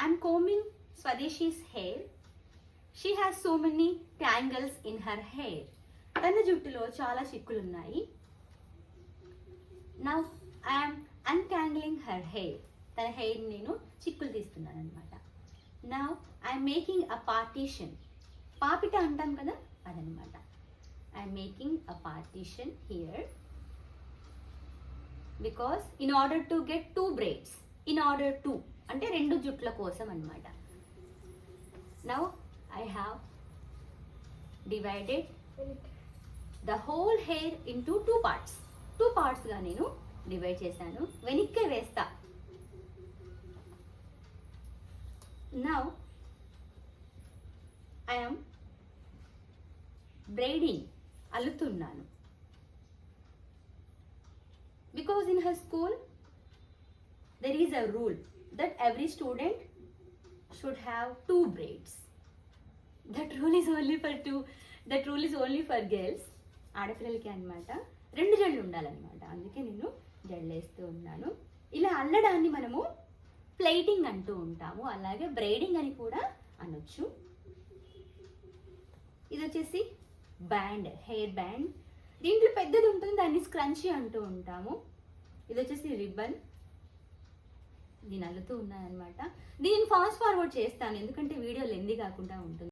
I'm combing Swadeshi's hair. She has so many tangles in her hair. తన జుట్టులో చాలా చిక్కులు ఉన్నాయి. Now I am untangling her hair. తన హెయిర్ నేను చిక్కులు తీస్తున్నాను అనమాట. Now I am making a partition. పాపిట అంటాం కదా అదనమాట. I am making a partition here because in order to get two braids. In order to అంటే రెండు జుట్ల కోసం అన్నమాట. Now I have divided the whole hair into two parts. Two parts గా నేను divide చేశాను. వెనక్కి వేస్తా. Now I am braiding. అల్లుతున్నాను. Because in her school there is a rule that every student should have two braids. That rule is only for girls. ఆడపిల్లలకి అన్నమాట. రెండు జడలు ఉండాలన్నమాట. అందుకే నేను జడలు వేస్తూ ఉన్నాను. ఇలా అల్లడాన్ని మనము ప్లేటింగ్ అంటూ ఉంటాము. అలాగే బ్రైడింగ్ అని కూడా అనొచ్చు. ఇది వచ్చేసి బ్యాండ్, హెయిర్ బ్యాండ్. దీంట్లో పెద్దది ఉంటుంది, దాన్ని స్క్రంచీ అంటూ ఉంటాము. ఇది వచ్చేసి రిబ్బన్. దీని అల్లుతూ ఉన్నానమాట. దీన్ని ఫాస్ట్ ఫార్వర్డ్ చేస్తాను ఎందుకంటే వీడియో లెందీ కాకుండా ఉంటుంది.